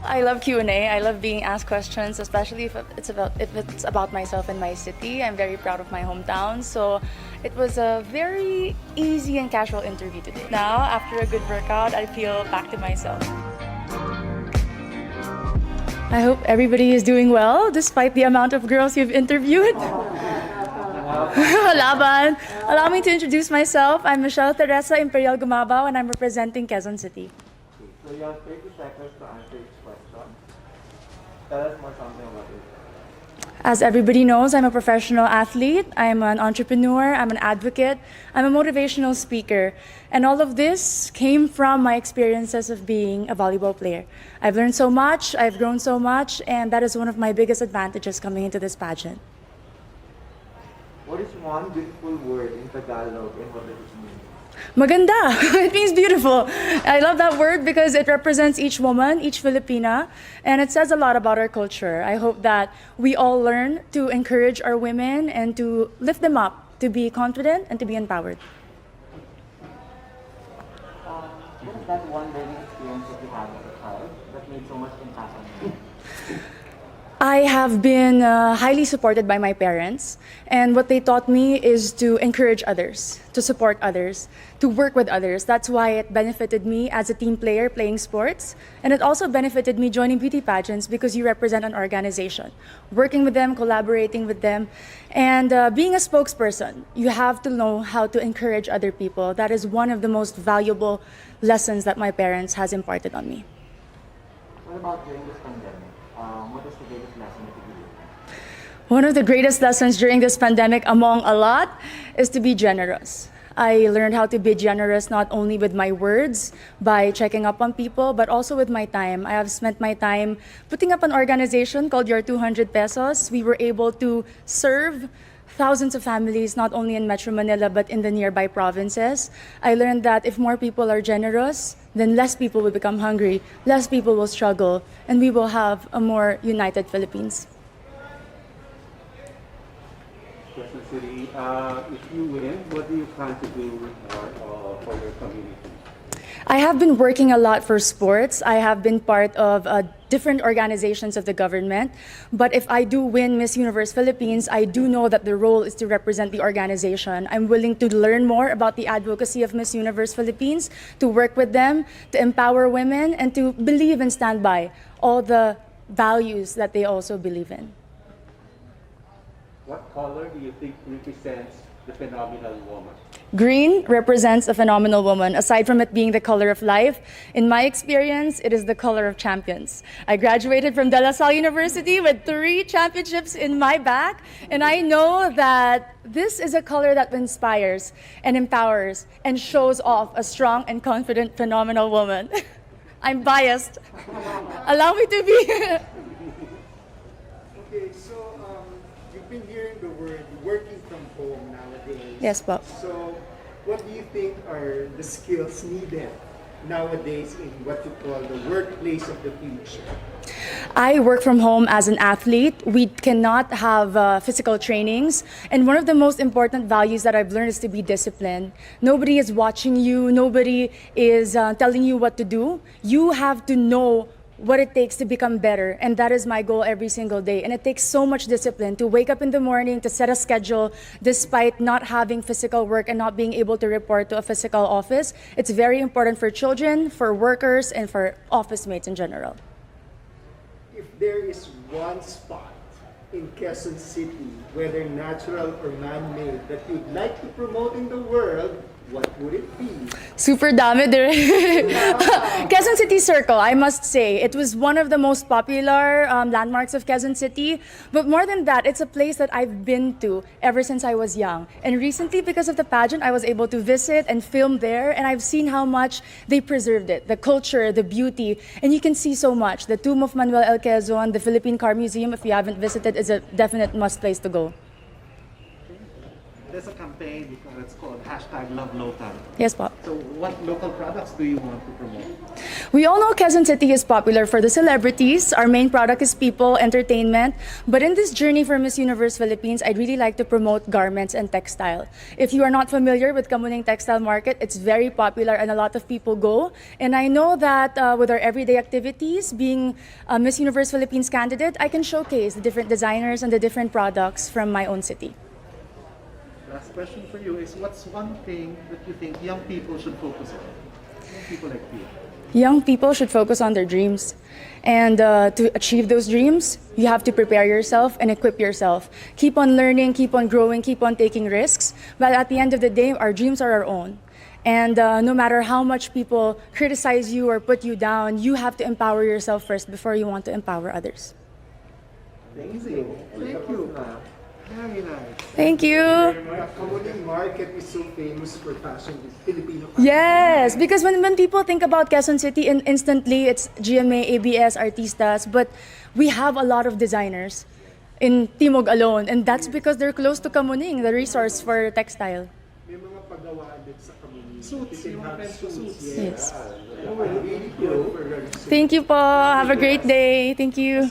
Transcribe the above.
I love Q&A. I love being asked questions, especially if it's about myself and my city. I'm very proud of my hometown, so it was a very easy and casual interview today. Now, after a good workout, I feel back to myself. I hope everybody is doing well, despite the amount of girls you've interviewed. Laban. Allow me to introduce myself. I'm Michelle Teresa Imperial GUMABAO, and I'm representing Quezon City. So you have 30 seconds to answer each question. Tell us more something about it. As everybody knows, I'm a professional athlete, I'm an entrepreneur, I'm an advocate, I'm a motivational speaker. And all of this came from my experiences of being a volleyball player. I've learned so much, I've grown so much, and that is one of my biggest advantages coming into this pageant. What is one beautiful word in Tagalog and what does it mean? Maganda. It means beautiful. I love that word because it represents each woman, each Filipina, and it says a lot about our culture. I hope that we all learn to encourage our women and to lift them up, to be confident and to be empowered. What is that one learning experience that you had as a child that made so much impact on you? I have been highly supported by my parents, and what they taught me is to encourage others, to support others, to work with others. That's why it benefited me as a team player playing sports, and it also benefited me joining beauty pageants because you represent an organization. Working with them, collaborating with them, and being a spokesperson, you have to know how to encourage other people. That is one of the most valuable lessons that my parents has imparted on me. What about during this pandemic? What is the greatest lesson that you learned? One of the greatest lessons during this pandemic, among a lot, is to be generous. I learned how to be generous not only with my words, by checking up on people, but also with my time. I have spent my time putting up an organization called Your 200 Pesos. We were able to serve thousands of families, not only in Metro Manila, but in the nearby provinces. I learned that if more people are generous, then less people will become hungry, less people will struggle, and we will have a more united Philippines. Quezon City, if you win, what do you plan to do more for your community? I have been working a lot for sports. I have been part of different organizations of the government. But if I do win Miss Universe Philippines, I do know that the role is to represent the organization. I'm willing to learn more about the advocacy of Miss Universe Philippines, to work with them, to empower women, and to believe and stand by all the values that they also believe in. What color do you think represents the phenomenal woman? Green represents a phenomenal woman. Aside from it being the color of life, in my experience, it is the color of champions. I graduated from De La Salle University with 3 championships in my back, and I know that this is a color that inspires and empowers and shows off a strong and confident, phenomenal woman. I'm biased. Allow me to be. Okay, so you've been hearing the word working from home nowadays. Yes, Bob. So what do you think are the skills needed nowadays in what you call the workplace of the future? I work from home as an athlete. We cannot have physical trainings. And one of the most important values that I've learned is to be disciplined. Nobody is watching you. Nobody is telling you what to do. You have to know what it takes to become better, and that is my goal every single day. And it takes so much discipline to wake up in the morning, to set a schedule despite not having physical work and not being able to report to a physical office. It's very important for children, for workers, and for office mates in general. If there is one spot in Quezon City, whether natural or man-made, that you'd like to promote in the world, what would it be? Super dami dire. Quezon City Circle, I must say. It was one of the most popular landmarks of Quezon City. But more than that, it's a place that I've been to ever since I was young. And recently, because of the pageant, I was able to visit and film there. And I've seen how much they preserved it, the culture, the beauty. And you can see so much. The Tomb of Manuel L. Quezon, the Philippine Car Museum, if you haven't visited, is a definite must place to go. there's a campaign that's called #LoveLocal. Yes po. So what local products do you want to promote? We all know Quezon City is popular for the celebrities. Our main product is people, entertainment. But in this journey for Miss Universe Philippines, I'd really like to promote garments and textile. If you are not familiar with Kamuning Textile Market, it's very popular and a lot of people go. And I know that with our everyday activities, being a Miss Universe Philippines candidate, I can showcase the different designers and the different products from my own city. Last question for you is, what's one thing that you think young people should focus on? Young people like you. Young people should focus on their dreams. And to achieve those dreams, you have to prepare yourself and equip yourself. Keep on learning, keep on growing, keep on taking risks. But at the end of the day, our dreams are our own. And no matter how much people criticize you or put you down, you have to empower yourself first before you want to empower others. Thank you. Thank you. Very nice. Thank you. The Kamuning market is so famous for fashion, Filipino fashion. Yes, because when people think about Quezon City, instantly it's GMA, ABS, artistas, but we have a lot of designers in Timog alone, and that's because they're close to Kamuning, the resource for textile. May mga pagawaan din sa Kamuning. Suits, You can yung have mga suits. Yes. Really good for Thank you po. Have a great day. Thank you.